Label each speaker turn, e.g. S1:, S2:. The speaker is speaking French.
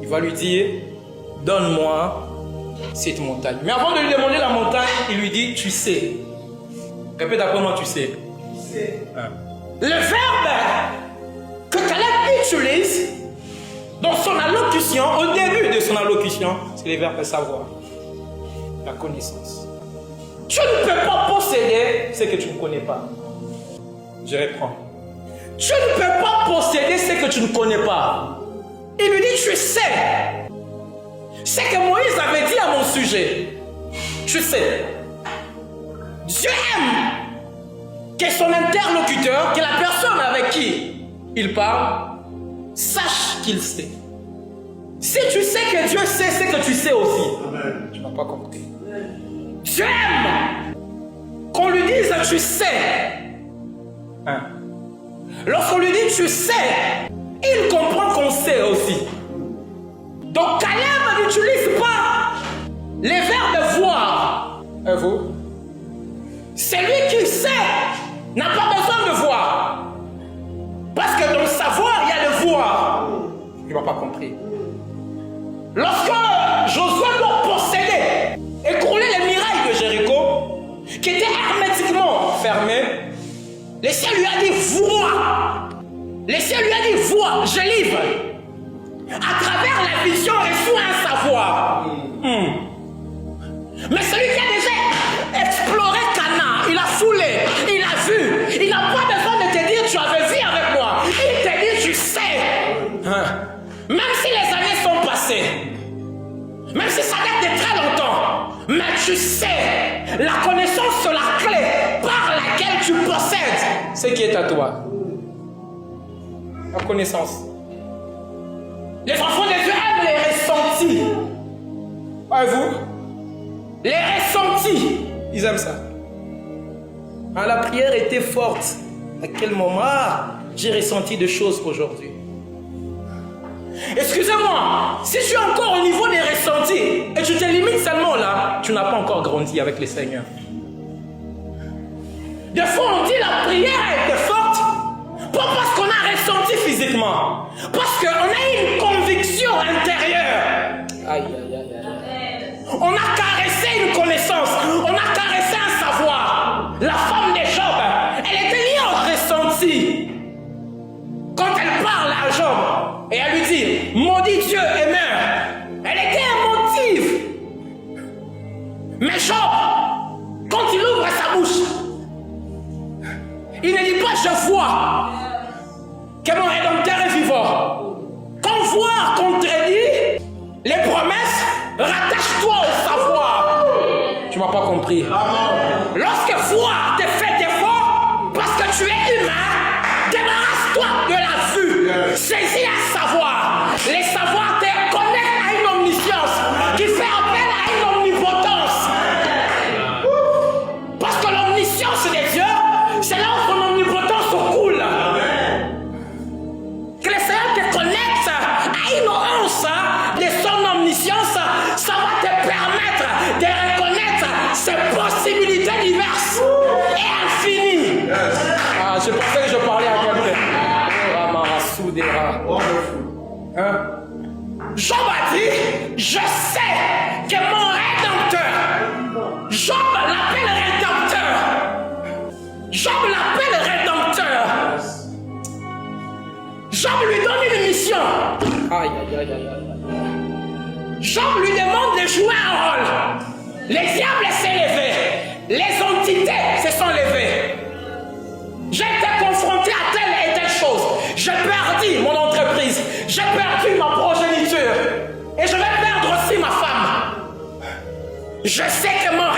S1: Il va lui dire, donne-moi cette montagne. Mais avant de lui demander la montagne, il lui dit, tu sais. Répète après moi, tu sais. Hein. Le verbe que Caleb utilise dans son allocution, au début de son allocution, c'est le verbe savoir. La connaissance. Tu ne peux pas posséder ce que tu ne connais pas. Je reprends. Tu ne peux pas posséder ce que tu ne connais pas. Il lui dit, tu sais. C'est que Moïse avait dit à mon sujet. Tu sais. Dieu aime que son interlocuteur, que la personne avec qui il parle, sache qu'il sait. Si tu sais que Dieu sait, c'est que tu sais aussi. Amen. Tu n'as pas compris. Dieu aime qu'on lui dise tu sais. Hein? Lorsqu'on lui dit tu sais, il comprend qu'on sait aussi. Donc Caleb n'utilise pas les verbes voir. Et vous? Celui qui sait n'a pas besoin de voir. Parce que dans le savoir, il y a le voir. Il ne m'a pas compris. Lorsque Josué doit posséder, écrouler les murailles de Jéricho, qui étaient hermétiquement fermées, le ciel lui a dit vois. Le ciel lui a dit vois, je livre. À travers la vision, reçoit un savoir. Mais celui qui a déjà exploré Canaan, il a foulé, il a vu, il n'a pas besoin de te dire tu avais vu avec moi. Il te dit tu sais. Même si les années sont passées, même si ça date de très longtemps, mais tu sais, la connaissance c'est la clé par laquelle tu possèdes ce qui est à toi. La connaissance. Les enfants de Dieu aiment les ressentis. Vous? Les ressentis. Ils aiment ça. La prière était forte. À quel moment j'ai ressenti des choses aujourd'hui? Excusez-moi, si je suis encore au niveau des ressentis et tu te limites seulement là, tu n'as pas encore grandi avec le Seigneur. Des fois on dit la prière était forte, pas parce qu'on a ressenti physiquement, parce qu'on a une conviction intérieure. Aïe, aïe, aïe, aïe. On a caressé une connaissance, on a caressé un savoir. La femme de Job, elle était liée au ressenti. Quand elle parle à Job et elle lui dit maudit Dieu et meurs, elle était émotive. Mais Job, quand il ouvre sa bouche, il ne dit pas je vois que mon Rédempteur est vivant. Quand voir contredit les promesses, rattache-toi au savoir. Tu m'as pas compris. Lorsque voir te fait défaut parce que tu es humain, débarrasse-toi de la vue. Saisis un savoir. Les savoirs te connectent à une omniscience qui fait appel à une omnipotence. Parce que l'omniscience de Dieu, c'est là où son omnipotence coule. Que le Seigneur te connecte à une once de son omniscience, ça va te permettre de reconnaître ses possibilités diverses et infinies. Je pensais que je parlais à quelqu'un. Job a dit, je sais que mon Rédempteur, Job l'appelle Rédempteur. Job l'appelle Rédempteur. Job lui donne une mission. Aïe, aïe, aïe, aïe, aïe. Job lui demande de jouer un rôle. Les diables s'est levé. Les entités se sont levées. J'ai été confronté à telle et telle chose. J'ai perdu mon entreprise. J'ai perdu ma progéniture. Et je vais perdre aussi ma femme. Je sais que mon